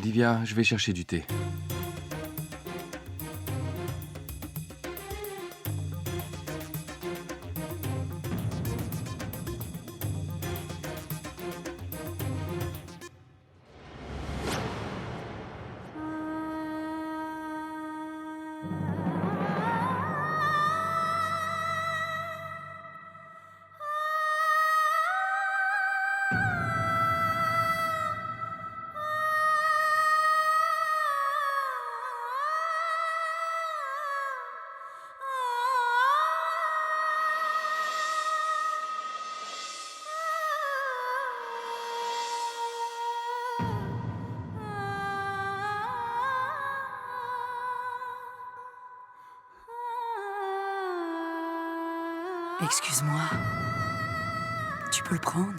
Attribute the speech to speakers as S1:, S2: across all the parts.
S1: Livia, je vais chercher du thé.
S2: Excuse-moi. Tu peux le prendre?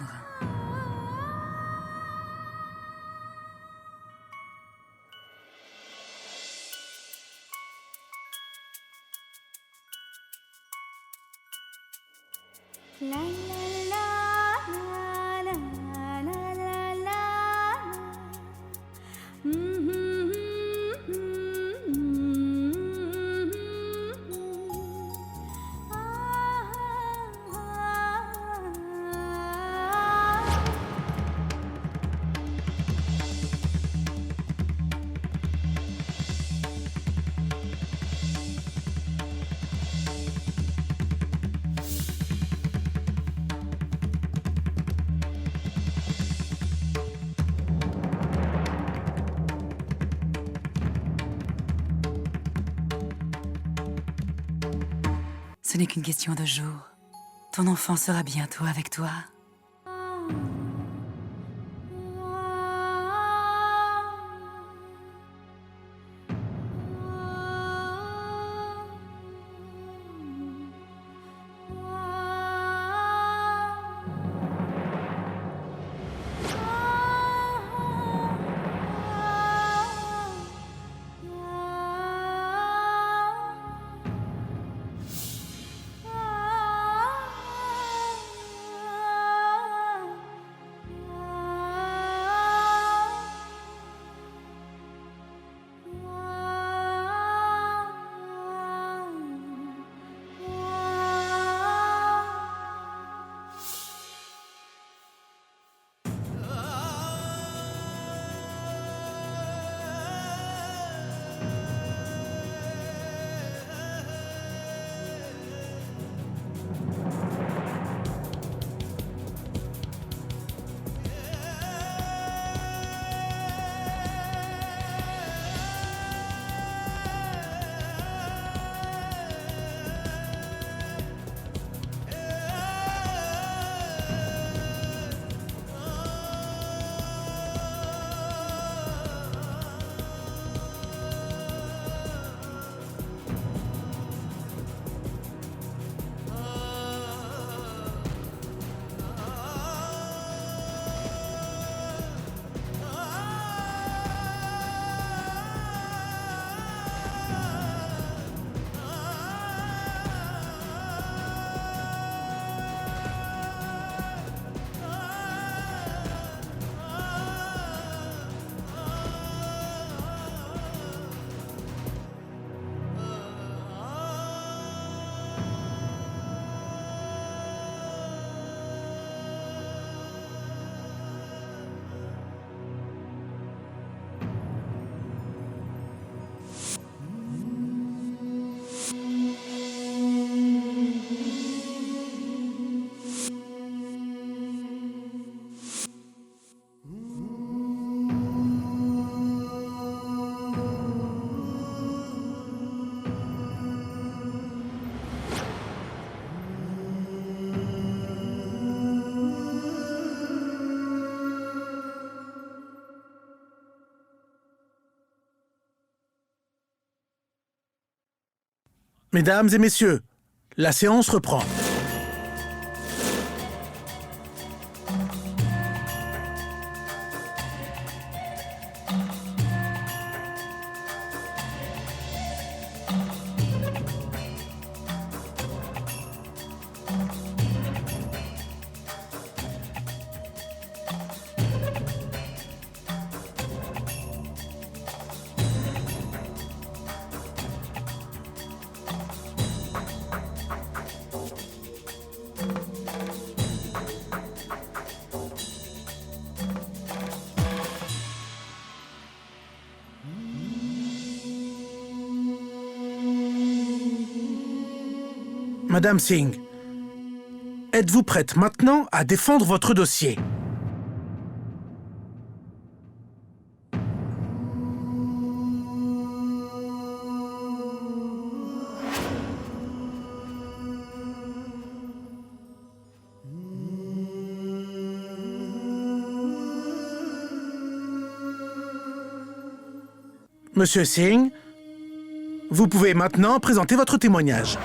S2: Ce n'est qu'une question de jours. Ton enfant sera bientôt avec toi.
S3: Mesdames et messieurs, la séance reprend. Madame Singh, êtes-vous prête maintenant à défendre votre dossier? Monsieur Singh, vous pouvez maintenant présenter votre témoignage.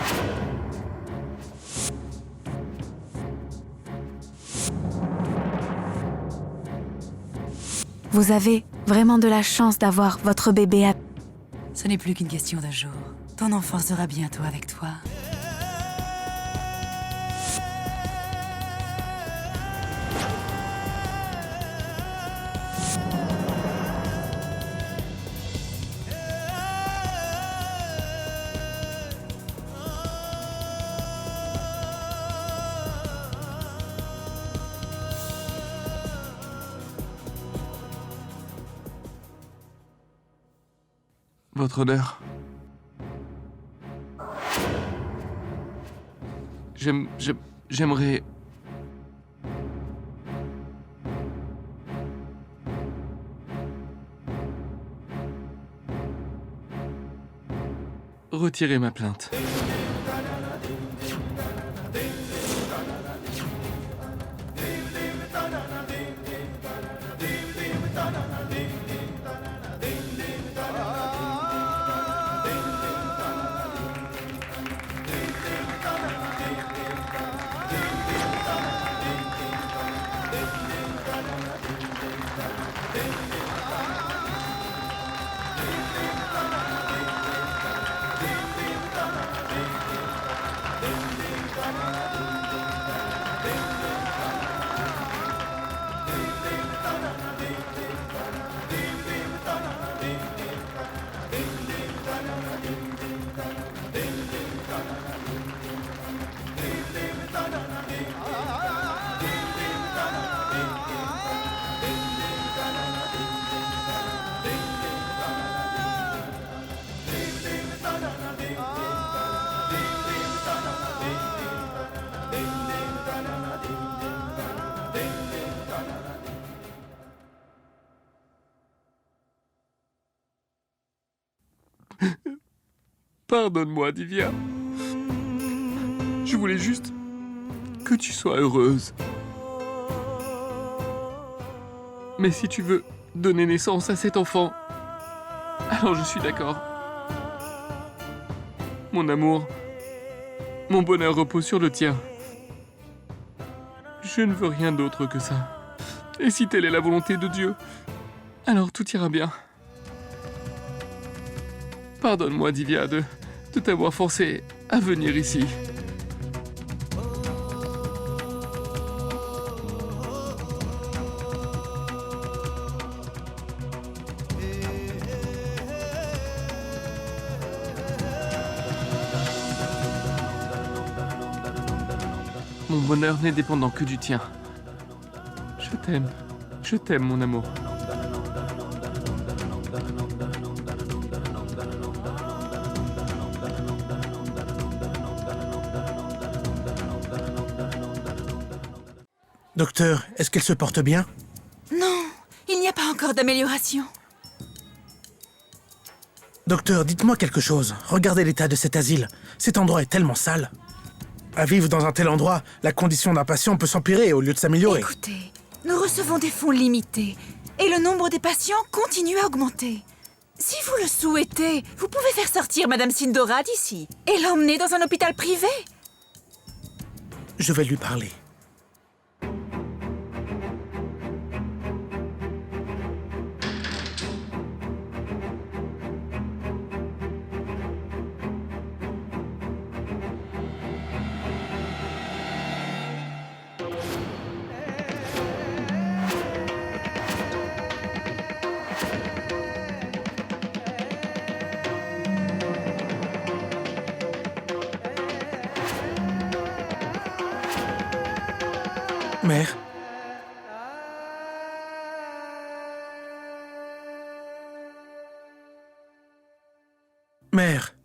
S1: Vous avez vraiment de la chance d'avoir votre bébé à...
S2: Ce n'est plus qu'une question de jours. Ton enfant sera bientôt avec toi.
S4: Votre honneur. J'aimerais... retirer ma plainte. Pardonne-moi, Divya. Je voulais juste que tu sois heureuse. Mais si tu veux donner naissance à cet enfant, alors je suis d'accord. Mon amour, mon bonheur repose sur le tien. Je ne veux rien d'autre que ça. Et si telle est la volonté de Dieu, alors tout ira bien. Pardonne-moi, Divya, de t'avoir forcé à venir ici. Mon bonheur n'est dépendant que du tien. Je t'aime, mon amour.
S3: Docteur, est-ce qu'elle se porte bien?
S2: Non, il n'y a pas encore d'amélioration.
S3: Docteur, dites-moi quelque chose. Regardez l'état de cet asile. Cet endroit est tellement sale. À vivre dans un tel endroit, la condition d'un patient peut s'empirer au lieu de s'améliorer.
S2: Écoutez, nous recevons des fonds limités et le nombre des patients continue à augmenter. Si vous le souhaitez, vous pouvez faire sortir Madame Sindora d'ici et l'emmener dans un hôpital privé.
S3: Je vais lui parler. Mère. Mère.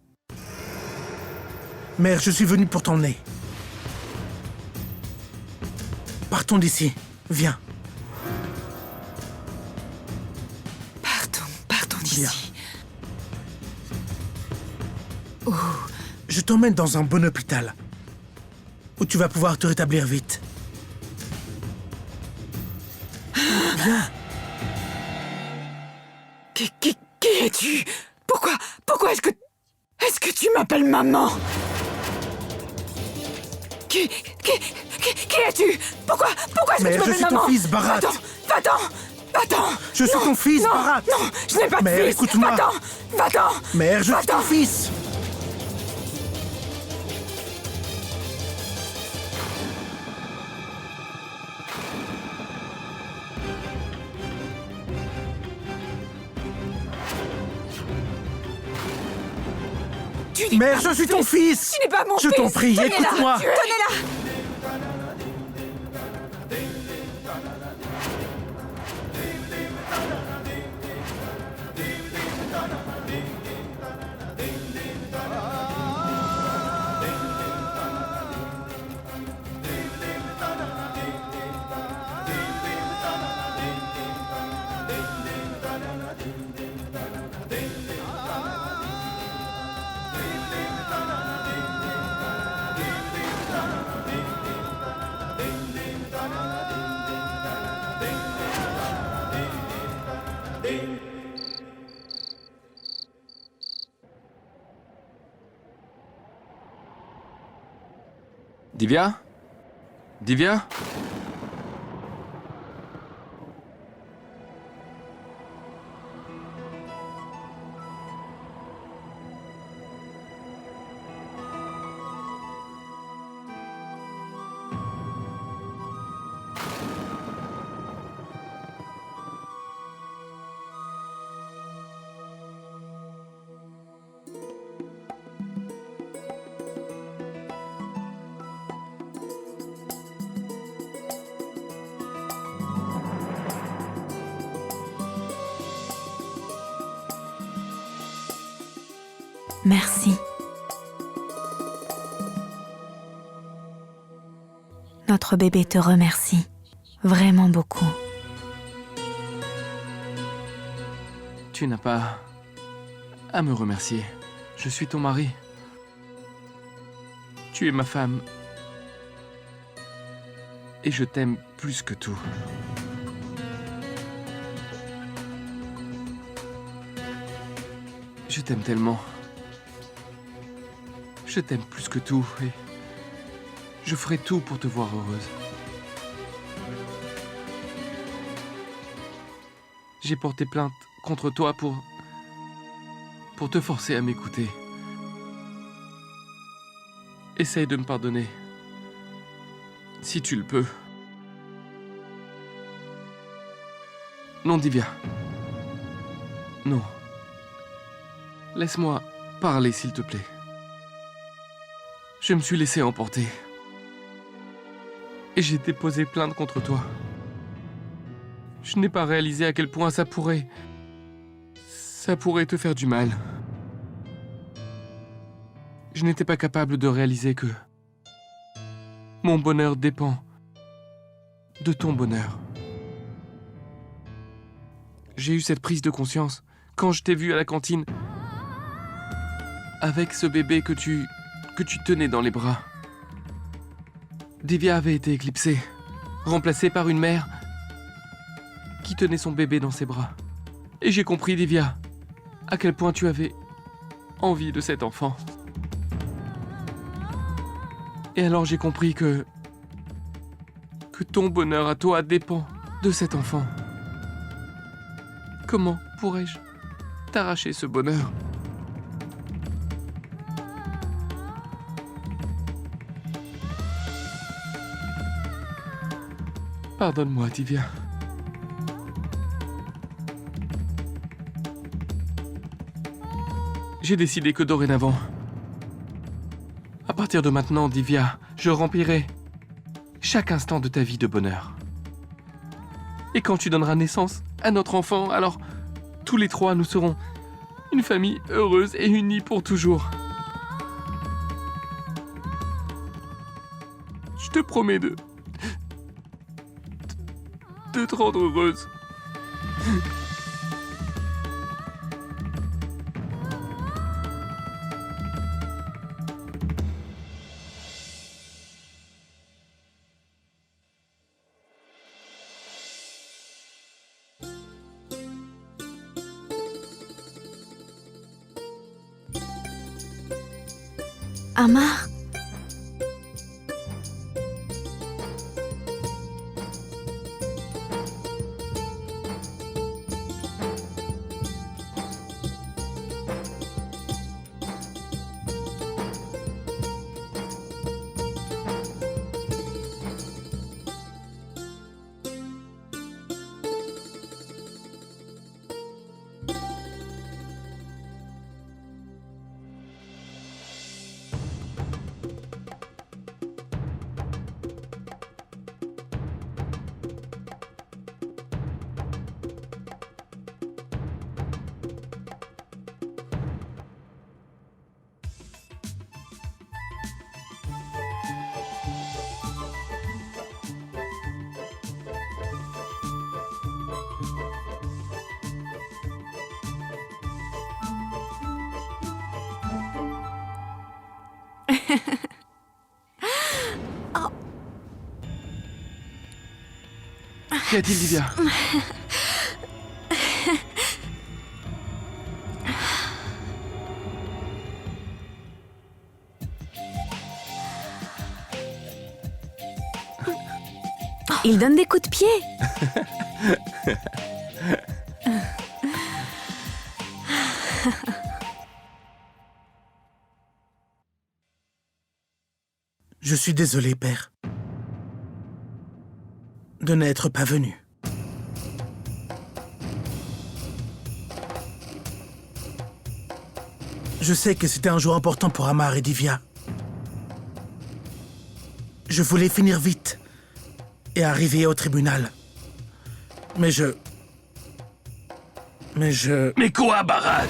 S3: Mère, je suis venu pour t'emmener. Partons d'ici. Viens.
S2: Partons
S3: Viens.
S2: d'ici.
S3: Je t'emmène dans un bon hôpital. Où tu vas pouvoir te rétablir vite. Viens.
S2: Qui es-tu? Pourquoi est-ce que tu m'appelles maman? Qui es-tu? Pourquoi est-ce que
S3: Mère,
S2: tu
S3: je
S2: m'appelles
S3: suis
S2: maman?
S3: ton fils, Bharat.
S2: Va-t'en.
S3: Je suis ton fils,
S2: non,
S3: Bharat.
S2: Non, je n'ai pas de
S3: Mère,
S2: fils.
S3: écoute-moi.
S2: Va-t'en.
S3: Mère, je suis
S2: Va-t'en.
S3: ton fils.
S2: Tu n'es
S3: Mère,
S2: pas
S3: je suis
S2: mon
S3: ton fils.
S2: Tu n'es pas mon
S3: Je
S2: fils.
S3: t'en prie,
S2: Tenez-la.
S3: écoute-moi.
S2: Tenez-la.
S4: Divya? Divya?
S1: Merci. Notre bébé te remercie. Vraiment beaucoup.
S4: Tu n'as pas à me remercier. Je suis ton mari. Tu es ma femme. Et je t'aime plus que tout. Je t'aime tellement. Je t'aime plus que tout et je ferai tout pour te voir heureuse. J'ai porté plainte contre toi pour te forcer à m'écouter. Essaye de me pardonner. Si tu le peux. Non, Divya. Non. Laisse-moi parler, s'il te plaît. Je me suis laissé emporter. Et j'ai déposé plainte contre toi. Je n'ai pas réalisé à quel point ça pourrait te faire du mal. Je n'étais pas capable de réaliser que mon bonheur dépend de ton bonheur. J'ai eu cette prise de conscience quand je t'ai vu à la cantine avec ce bébé que tu tenais dans les bras. Divya avait été éclipsée, remplacée par une mère qui tenait son bébé dans ses bras. Et j'ai compris, Divya, à quel point tu avais envie de cet enfant. Et alors j'ai compris que ton bonheur à toi dépend de cet enfant. Comment pourrais-je t'arracher ce bonheur ? Pardonne-moi, Divya. J'ai décidé que dorénavant, à partir de maintenant, Divya, je remplirai chaque instant de ta vie de bonheur. Et quand tu donneras naissance à notre enfant, alors tous les trois, nous serons une famille heureuse et unie pour toujours. Je te promets de te rendre heureuse.
S1: Amar,
S4: Qu'y a-t-il, Divya?
S1: il donne des coups de pied.
S3: Je suis désolé, père, de n'être pas venu. Je sais que c'était un jour important pour Amar et Divya. Je voulais finir vite et arriver au tribunal. Mais
S5: Mais quoi, Bharat?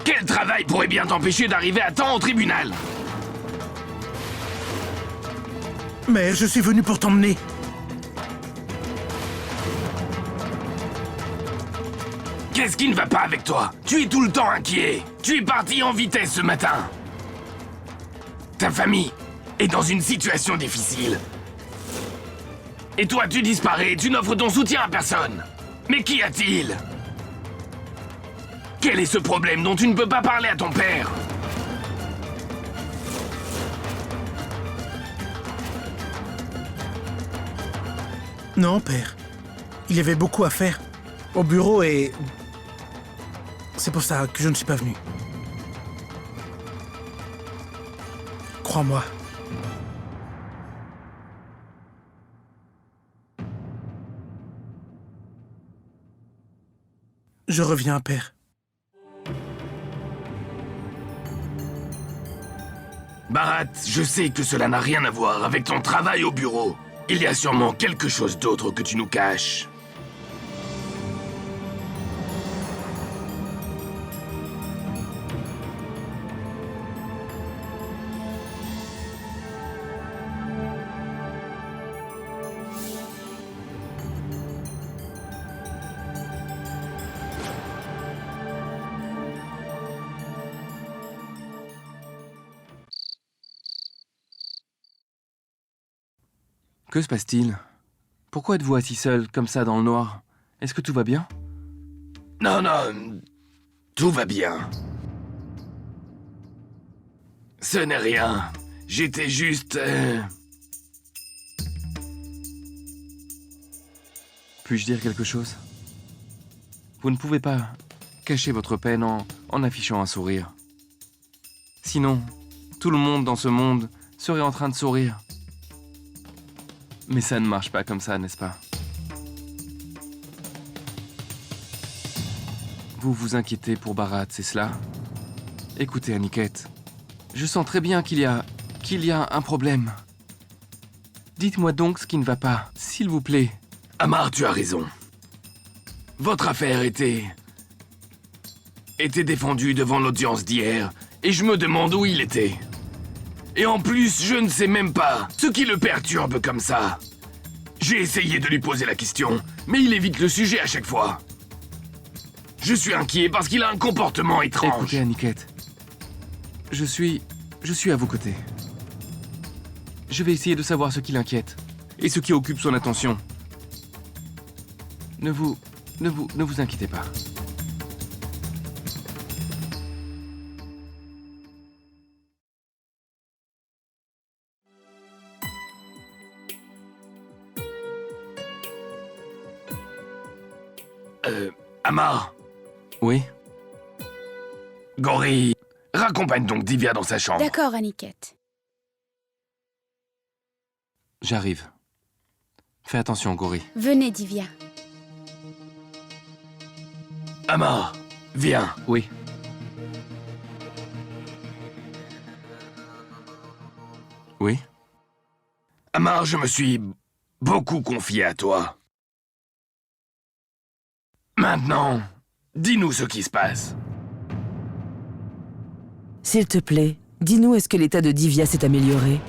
S5: Quel travail pourrait bien t'empêcher d'arriver à temps au tribunal?
S3: Mère, je suis venu pour t'emmener.
S5: Qu'est-ce qui ne va pas avec toi? Tu es tout le temps inquiet. Tu es parti en vitesse ce matin. Ta famille est dans une situation difficile. Et toi, tu disparais, tu n'offres ton soutien à personne. Mais qu'y a-t-il? Quel est ce problème dont tu ne peux pas parler à ton père?
S3: Non, père. Il y avait beaucoup à faire au bureau et... c'est pour ça que je ne suis pas venu. Crois-moi. Je reviens, père.
S5: Bharat, je sais que cela n'a rien à voir avec ton travail au bureau. Il y a sûrement quelque chose d'autre que tu nous caches.
S4: Que se passe-t-il? Pourquoi êtes-vous assis seul, comme ça, dans le noir? Est-ce que tout va bien?
S5: Non, non, tout va bien. Ce n'est rien. J'étais juste...
S4: Puis-je dire quelque chose? Vous ne pouvez pas cacher votre peine en affichant un sourire. Sinon, tout le monde dans ce monde serait en train de sourire. Mais ça ne marche pas comme ça, n'est-ce pas? Vous vous inquiétez pour Bharat, c'est cela? Écoutez, Aniket, je sens très bien qu'il y a un problème. Dites-moi donc ce qui ne va pas, s'il vous plaît.
S5: Amar, tu as raison. Votre affaire était défendue devant l'audience d'hier, et je me demande où il était. Et en plus, je ne sais même pas ce qui le perturbe comme ça. J'ai essayé de lui poser la question, mais il évite le sujet à chaque fois. Je suis inquiet parce qu'il a un comportement étrange.
S4: Écoutez, Aniket. Je suis à vos côtés. Je vais essayer de savoir ce qui l'inquiète et ce qui occupe son attention. Ne vous inquiétez pas.
S5: Amar,
S4: Oui?
S5: Gori, raccompagne donc Divya dans sa chambre.
S6: D'accord, Aniket.
S4: J'arrive. Fais attention, Gori.
S6: Venez, Divya.
S5: Amar, viens.
S4: Oui. Oui?
S5: Amar, je me suis beaucoup confié à toi. Maintenant, dis-nous ce qui se passe.
S7: S'il te plaît, dis-nous, est-ce que l'état de Divya s'est amélioré?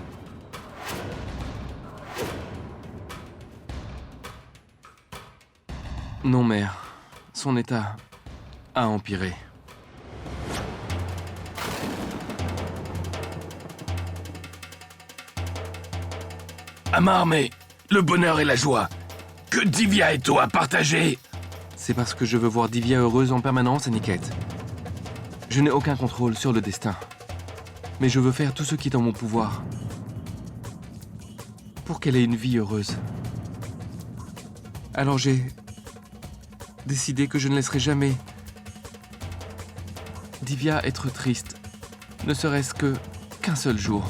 S4: Non, mère. Son état a empiré.
S5: Amar, mais le bonheur et la joie que Divya et toi partagez...
S4: C'est parce que je veux voir Divya heureuse en permanence, Aniket. Je n'ai aucun contrôle sur le destin. Mais je veux faire tout ce qui est en mon pouvoir pour qu'elle ait une vie heureuse. Alors j'ai décidé que je ne laisserai jamais Divya être triste, ne serait-ce qu'un seul jour.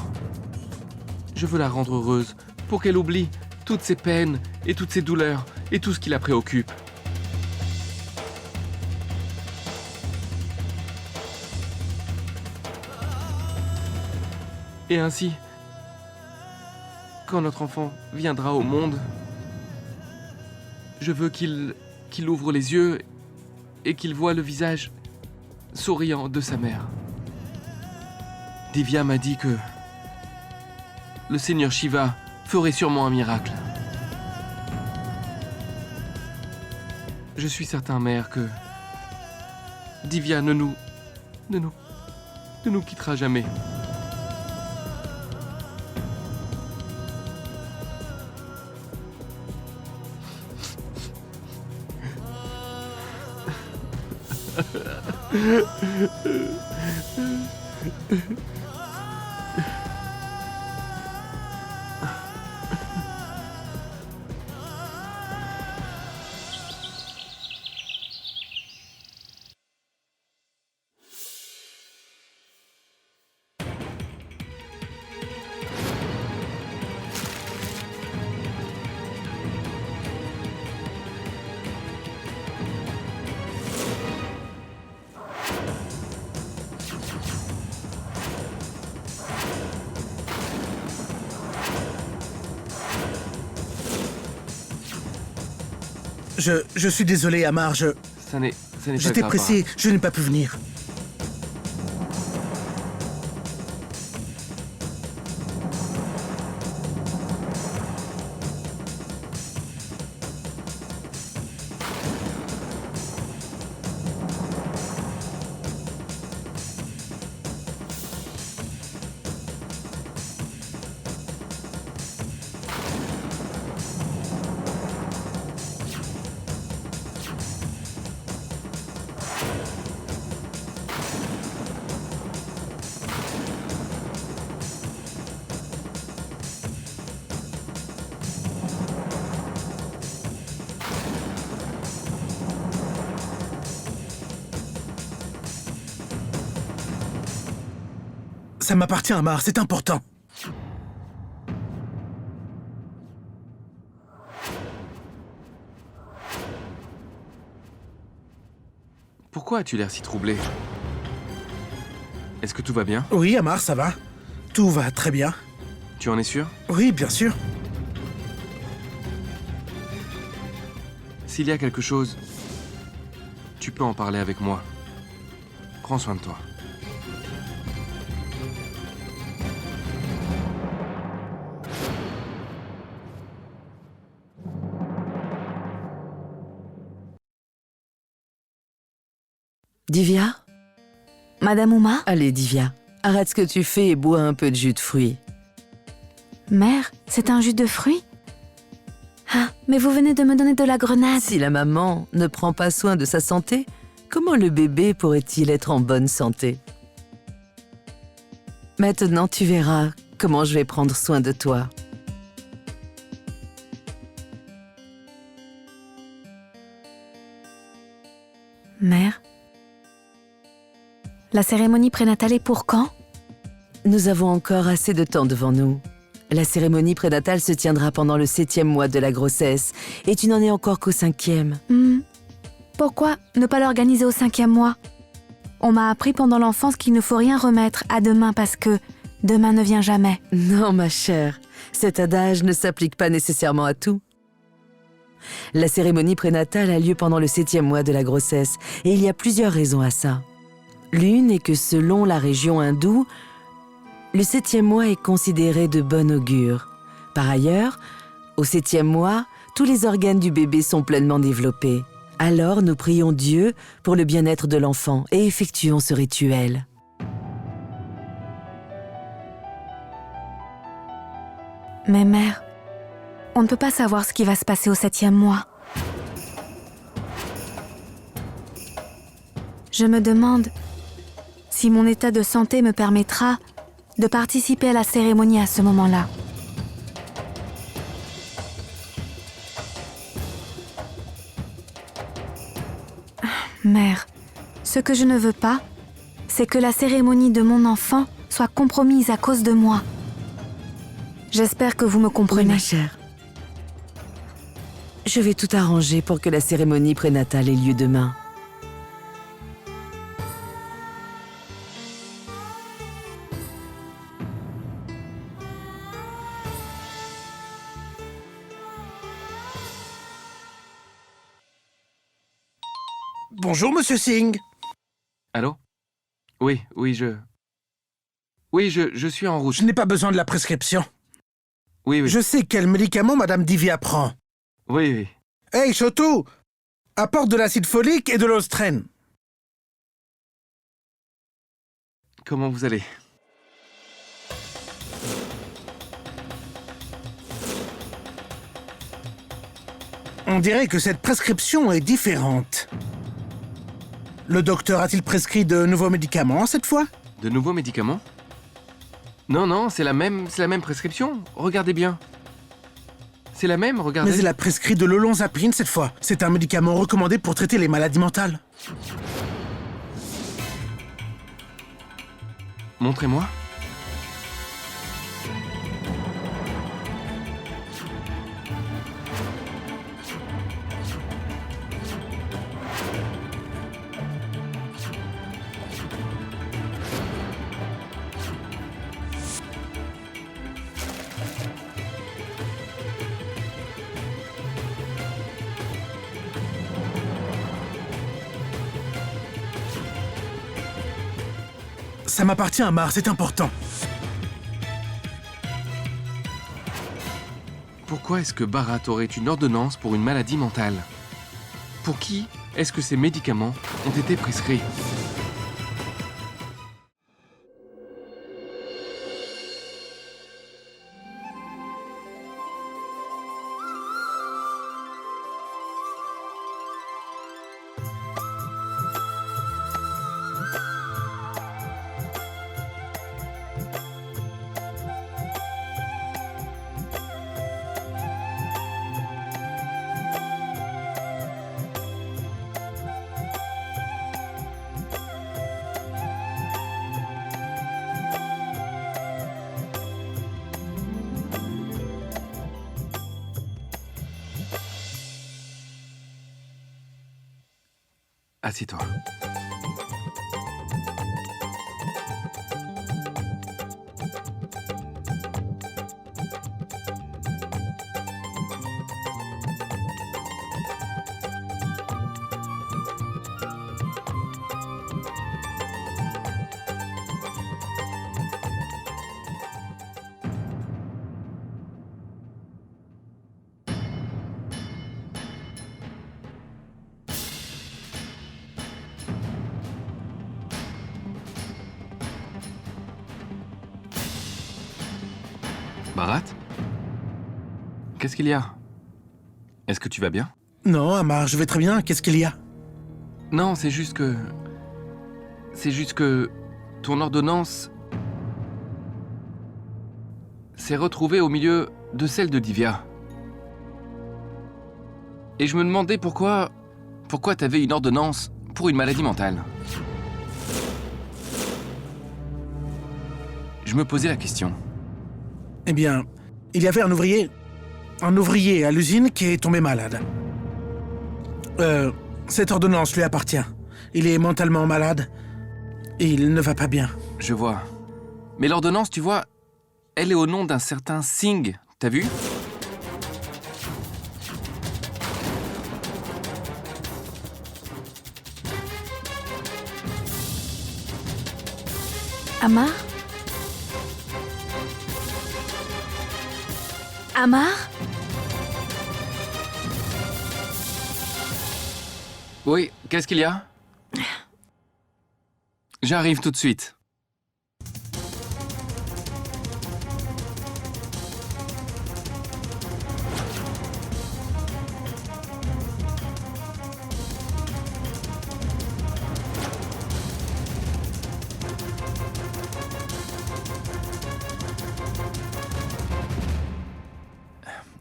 S4: Je veux la rendre heureuse pour qu'elle oublie toutes ses peines et toutes ses douleurs et tout ce qui la préoccupe. Et ainsi, quand notre enfant viendra au monde, je veux qu'il ouvre les yeux et qu'il voie le visage souriant de sa mère. Divya m'a dit que le Seigneur Shiva ferait sûrement un miracle. Je suis certain, mère, que Divya ne nous quittera jamais.
S3: Je suis désolé, Amar,
S4: Ça n'est pas
S3: j'étais
S4: grave.
S3: pressé, je n'ai pas pu venir. Ça m'appartient, Amar, c'est important.
S4: Pourquoi as-tu l'air si troublé? Est-ce que tout va bien?
S3: Oui, Amar, ça va. Tout va très bien.
S4: Tu en es sûr?
S3: Oui, bien sûr.
S4: S'il y a quelque chose, tu peux en parler avec moi. Prends soin de toi.
S7: Divya?
S1: Madame Uma?
S7: Allez, Divya, arrête ce que tu fais et bois un peu de jus de fruits.
S1: Mère, c'est un jus de fruits? Ah, mais vous venez de me donner de la grenade.
S7: Si la maman ne prend pas soin de sa santé, comment le bébé pourrait-il être en bonne santé? Maintenant, tu verras comment je vais prendre soin de toi.
S1: Mère? La cérémonie prénatale est pour quand?
S7: Nous avons encore assez de temps devant nous. La cérémonie prénatale se tiendra pendant le 7e mois de la grossesse et tu n'en es encore qu'au 5e.
S1: Pourquoi ne pas l'organiser au 5e mois? On m'a appris pendant l'enfance qu'il ne faut rien remettre à demain parce que demain ne vient jamais.
S7: Non, ma chère, cet adage ne s'applique pas nécessairement à tout. La cérémonie prénatale a lieu pendant le 7e mois de la grossesse et il y a plusieurs raisons à ça. L'une est que selon la région hindoue, le 7e mois est considéré de bon augure. Par ailleurs, au 7e mois, tous les organes du bébé sont pleinement développés. Alors nous prions Dieu pour le bien-être de l'enfant et effectuons ce rituel.
S1: Mais mère, on ne peut pas savoir ce qui va se passer au 7e mois. Je me demande si mon état de santé me permettra de participer à la cérémonie à ce moment-là. Mère, ce que je ne veux pas, c'est que la cérémonie de mon enfant soit compromise à cause de moi. J'espère que vous me
S7: Oui,
S1: comprenez.
S7: ma chère. Je vais tout arranger pour que la cérémonie prénatale ait lieu demain.
S3: Bonjour, monsieur Singh.
S4: Allô? Oui, je suis en route.
S3: Je n'ai pas besoin de la prescription.
S4: Oui.
S3: Je sais quel médicament madame Divya prend.
S4: Oui.
S3: Hey, Chotou! Apporte de l'acide folique et de l'ostrène.
S4: Comment vous allez?
S3: On dirait que cette prescription est différente. Le docteur a-t-il prescrit de nouveaux médicaments cette fois?
S4: De nouveaux médicaments? Non, c'est la même prescription. Regardez bien. C'est la même, regardez.
S3: Mais il a prescrit de l'olanzapine cette fois. C'est un médicament recommandé pour traiter les maladies mentales.
S4: Montrez-moi.
S3: Ça m'appartient, Amar, c'est important.
S4: Pourquoi est-ce que Bharat aurait une ordonnance pour une maladie mentale? Pour qui est-ce que ces médicaments ont été prescrits? Assieds-toi. Bharat? Qu'est-ce qu'il y a? Est-ce que tu vas bien?
S3: Non, Amar, je vais très bien. Qu'est-ce qu'il y a?
S4: Non, c'est juste que... C'est juste que... Ton ordonnance... s'est retrouvée au milieu de celle de Divya. Et je me demandais pourquoi t'avais une ordonnance pour une maladie mentale. Je me posais la question.
S3: Eh bien, il y avait un ouvrier à l'usine qui est tombé malade. Cette ordonnance lui appartient. Il est mentalement malade. Et il ne va pas bien.
S4: Je vois. Mais l'ordonnance, tu vois, elle est au nom d'un certain Singh, t'as vu?
S1: Amar? Amar?
S4: Oui, qu'est-ce qu'il y a? J'arrive tout de suite.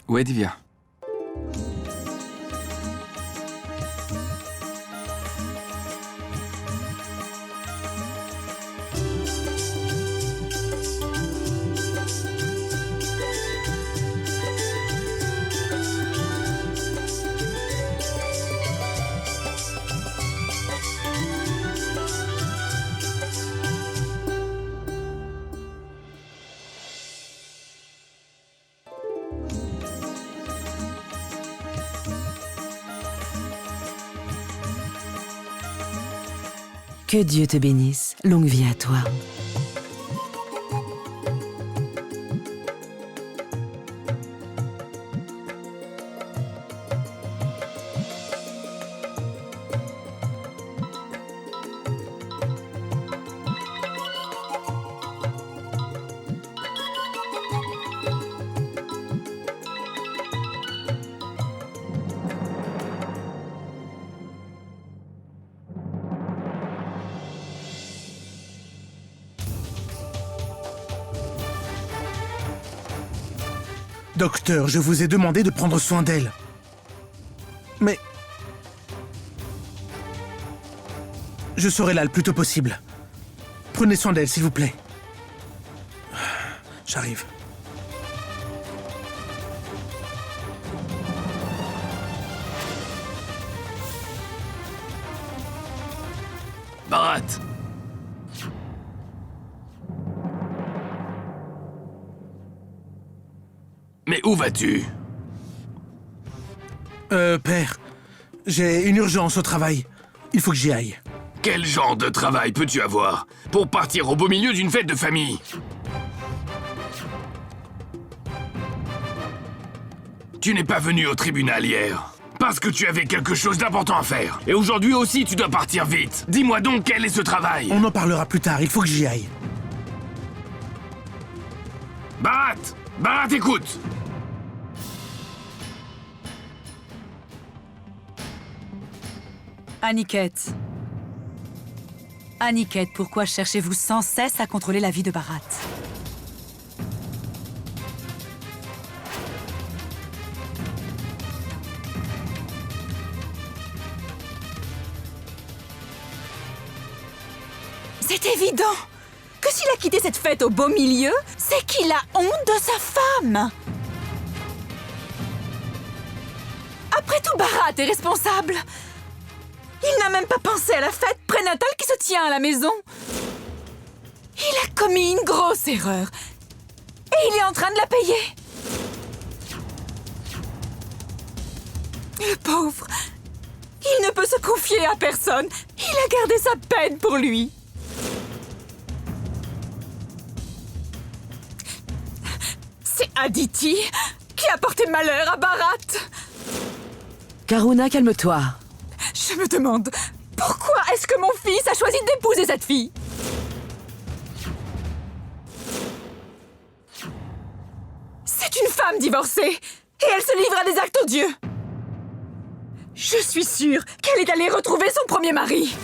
S4: Ouais, Divya.
S7: Que Dieu te bénisse. Longue vie à toi.
S3: Docteur, je vous ai demandé de prendre soin d'elle. Mais... je serai là le plus tôt possible. Prenez soin d'elle, s'il vous plaît. J'arrive.
S5: Bharat! Mais où vas-tu?
S3: Père, j'ai une urgence au travail. Il faut que j'y aille.
S5: Quel genre de travail peux-tu avoir pour partir au beau milieu d'une fête de famille? Tu n'es pas venu au tribunal hier parce que tu avais quelque chose d'important à faire. Et aujourd'hui aussi, tu dois partir vite. Dis-moi donc quel est ce travail?
S3: On en parlera plus tard, il faut que j'y aille.
S5: Bharat! Bharat, écoute!
S2: Aniket. Aniket, pourquoi cherchez-vous sans cesse à contrôler la vie de Bharat? C'est évident que s'il a quitté cette fête au beau milieu, c'est qu'il a honte de sa femme. Après tout, Bharat est responsable. Il n'a même pas pensé à la fête prénatale qui se tient à la maison. Il a commis une grosse erreur. Et il est en train de la payer. Le pauvre. Il ne peut se confier à personne. Il a gardé sa peine pour lui. C'est Aditi qui a porté malheur à Bharat.
S7: Karuna, calme-toi.
S2: Je me demande, pourquoi est-ce que mon fils a choisi d'épouser cette fille? 」 « 」 « 」 « 」 « 」 « 」 « 」 « 」 « 」 « 」 « 」 « 」 « 」 « 」 « 」 « 」 « 」 « 」 « 」 « 」 « 」 « 」 « 」 « 」 « 」 « 」 « 」 « 」 « 」 « C'est une femme divorcée et elle se livre à des actes odieux. Je suis sûre qu'elle est allée retrouver son premier mari.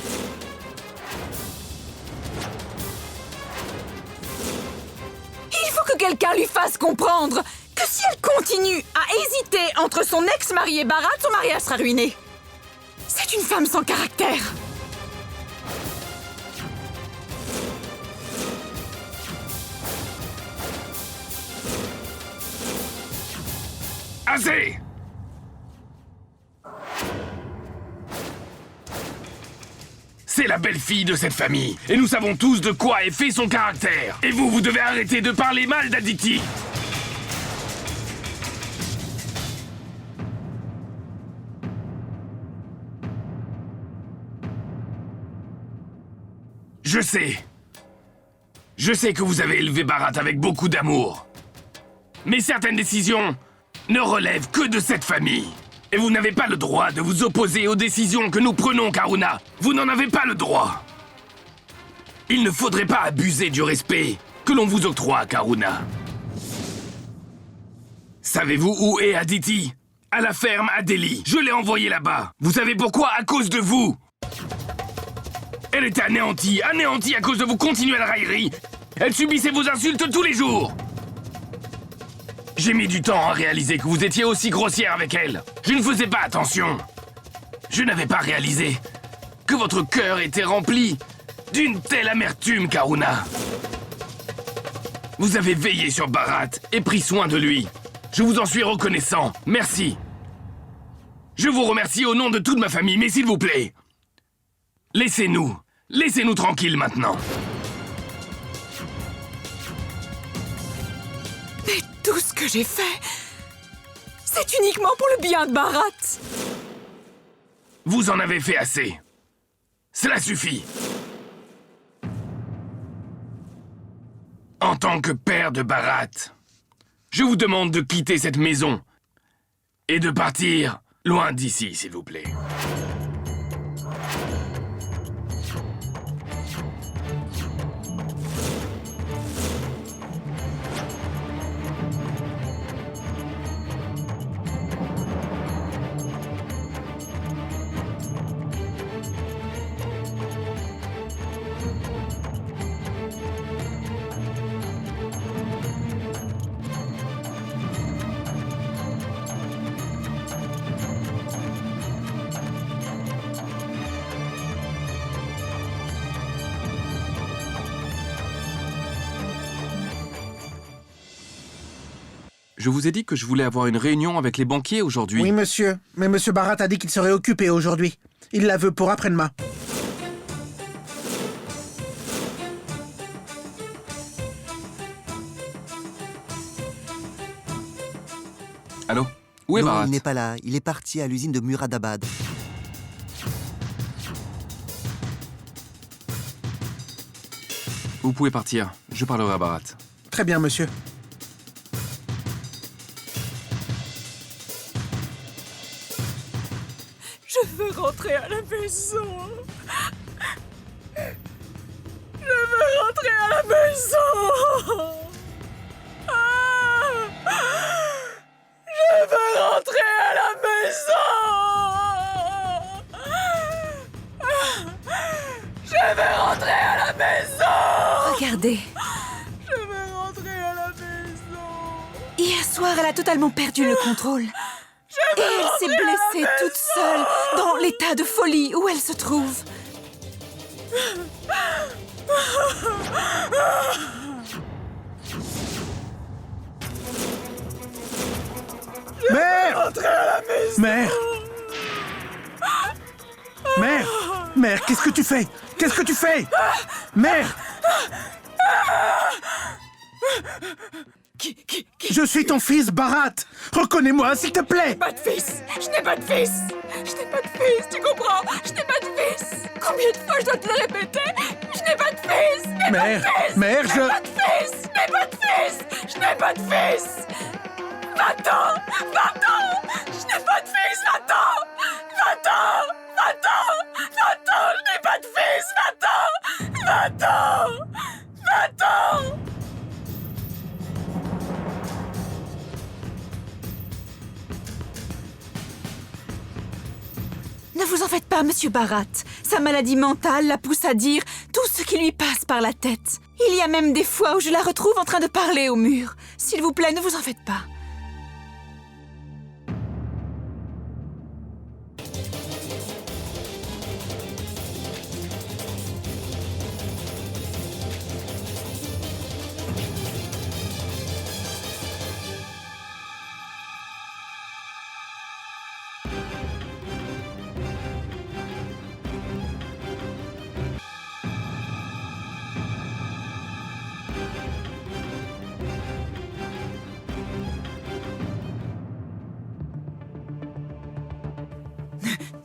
S2: Il faut que quelqu'un lui fasse comprendre que si elle continue à hésiter entre son ex-mari et Bharat, son mariage sera ruiné. C'est une femme sans caractère.
S5: Assez! C'est la belle-fille de cette famille, et nous savons tous de quoi est fait son caractère. Et vous devez arrêter de parler mal d'Aditi. Je sais que vous avez élevé Bharat avec beaucoup d'amour. Mais certaines décisions ne relèvent que de cette famille. Et vous n'avez pas le droit de vous opposer aux décisions que nous prenons, Karuna. Vous n'en avez pas le droit. Il ne faudrait pas abuser du respect que l'on vous octroie, Karuna. Savez-vous où est Aditi? À la ferme à Delhi. Je l'ai envoyée là-bas. Vous savez pourquoi? À cause de vous. Elle était anéantie à cause de vos continuelles railleries. Elle subissait vos insultes tous les jours. J'ai mis du temps à réaliser que vous étiez aussi grossière avec elle. Je ne faisais pas attention. Je n'avais pas réalisé que votre cœur était rempli d'une telle amertume, Karuna. Vous avez veillé sur Bharat et pris soin de lui. Je vous en suis reconnaissant. Merci. Je vous remercie au nom de toute ma famille, mais s'il vous plaît, laissez-nous tranquilles maintenant.
S2: Mais tout ce que j'ai fait, c'est uniquement pour le bien de Bharat.
S5: Vous en avez fait assez. Cela suffit. En tant que père de Bharat, je vous demande de quitter cette maison et de partir loin d'ici, s'il vous plaît.
S4: Je vous ai dit que je voulais avoir une réunion avec les banquiers aujourd'hui.
S3: Oui, monsieur. Mais monsieur Bharat a dit qu'il serait occupé aujourd'hui. Il la veut pour après-demain.
S4: Allô? Où est
S6: Non,
S4: Bharat?
S6: il n'est pas là. Il est parti à l'usine de Muradabad.
S4: Vous pouvez partir. Je parlerai à Bharat.
S3: Très bien, monsieur.
S2: Je veux rentrer à la maison. Je veux rentrer à la maison. Je veux rentrer à la maison. Je veux rentrer à la maison.
S1: Regardez,
S2: Je veux rentrer à la maison.
S1: hier soir, elle a totalement perdu le contrôle. Et elle s'est blessée toute seule dans l'état de folie où elle se trouve.
S3: Mère! Mère! Mère! Mère, qu'est-ce que tu fais? Qu'est-ce que tu fais? Mère!
S2: Qui
S3: Je suis ton fils, Bharat! Reconnais-moi, s'il te plaît!
S2: pas de fils. Je n'ai pas de fils. Je n'ai pas de fils, tu comprends? Je n'ai pas de fils. Combien de fois je dois te le répéter? Je n'ai pas de fils. Je n'ai
S3: Mère!
S2: pas de fils.
S3: Mère,
S2: Je n'ai pas de fils. Je n'ai pas de fils. Je n'ai pas de fils. Va-t'en. Va-t'en. Je n'ai pas de fils. Va-t'en. Va-t'en. Va-t'en. Va-t'en. Je n'ai pas de fils. Va-t'en. Va-t'en. Va-t'en. vous en faites pas, monsieur Barat. Sa maladie mentale la pousse à dire tout ce qui lui passe par la tête. Il y a même des fois où je la retrouve en train de parler au mur. S'il vous plaît, ne vous en faites pas.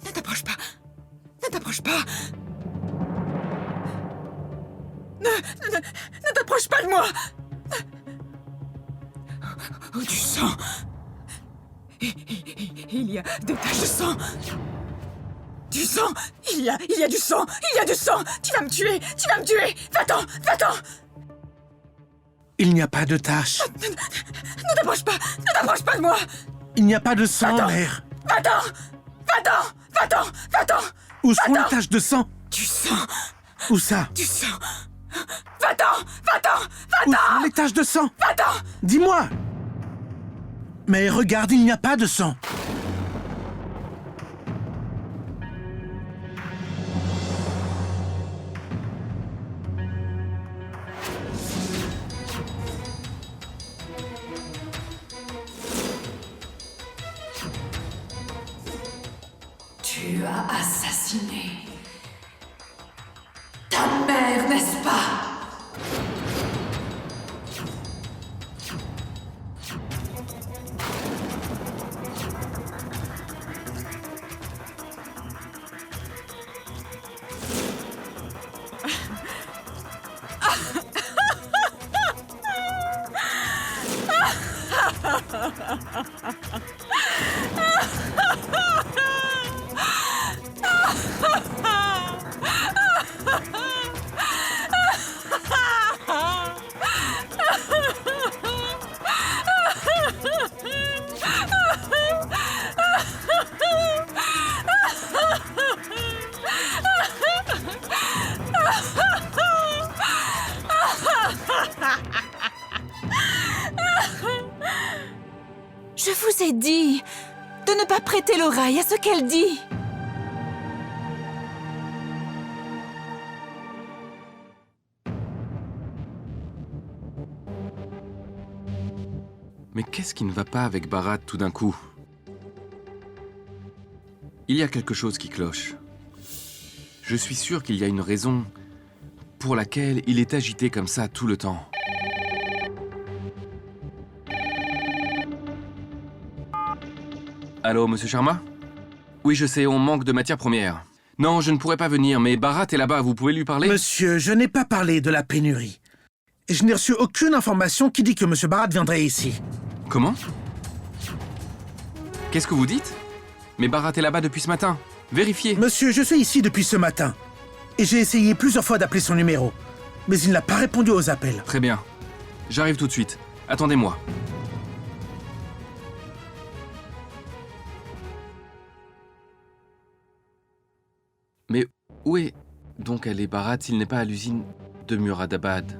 S2: Ne t'approche pas. Ne t'approche pas. Ne t'approche pas de moi. Oh, du sang. Il y a des taches de sang. Du sang. Il y a du sang. Il y a du sang. Tu vas me tuer. Tu vas me tuer. Va-t'en. Va-t'en.
S3: Il n'y a pas de tache.
S2: Ne t'approche pas. Ne t'approche pas de moi.
S3: Il n'y a pas de sang,
S2: Attends.
S3: mère.
S2: Va-t'en. Va-t'en. Va-t'en. Va-t'en.
S3: Où sont les
S2: Attends.
S3: taches de sang?
S2: Du sang.
S3: Où ça?
S2: Du sang. Va-t'en. Va-t'en.
S3: Où
S2: Va-t'en.
S3: sont les taches de sang?
S2: Va-t'en.
S3: Dis-moi. Mais regarde, il n'y a pas de sang.
S2: Tu as assassiné ta mère, n'est-ce pas? Je vous ai dit de ne pas prêter l'oreille à ce qu'elle dit.
S4: Mais qu'est-ce qui ne va pas avec Barat tout d'un coup? Il y a quelque chose qui cloche. Je suis sûr qu'il y a une raison pour laquelle il est agité comme ça tout le temps. Allô, monsieur Sharma? Oui, je sais, on manque de matières premières. Non, je ne pourrais pas venir, mais Barat est là-bas, vous pouvez lui parler?
S3: Monsieur, je n'ai pas parlé de la pénurie. Et je n'ai reçu aucune information qui dit que Monsieur Barat viendrait ici.
S4: Comment? Qu'est-ce que vous dites? Mais Barat est là-bas depuis ce matin. Vérifiez.
S3: Monsieur, je suis ici depuis ce matin. Et j'ai essayé plusieurs fois d'appeler son numéro. Mais il n'a pas répondu aux appels.
S4: Très bien. J'arrive tout de suite. Attendez-moi. Mais où est donc elle est Barat s'il n'est pas à l'usine de Muradabad?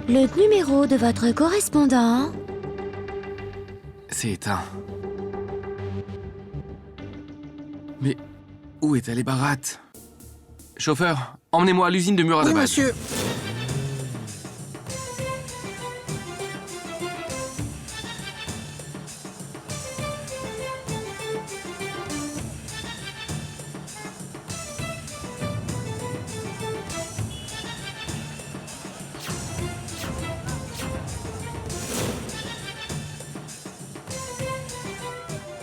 S8: Le numéro de votre correspondant.
S4: C'est éteint. Mais où est allé Barat? Chauffeur, emmenez-moi à l'usine de Muradabad.
S3: Oui, monsieur.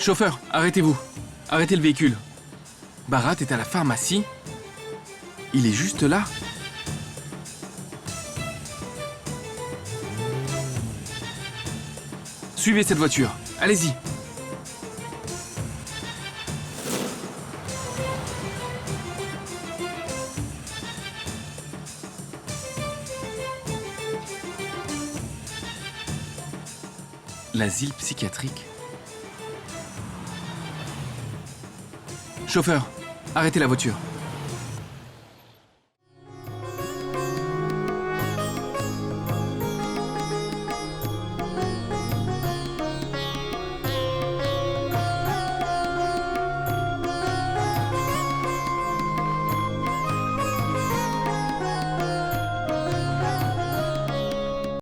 S4: Chauffeur, arrêtez-vous. Arrêtez le véhicule. Barat est à la pharmacie. Il est juste là. Suivez cette voiture. Allez-y. L'asile psychiatrique. Chauffeur, arrêtez la voiture.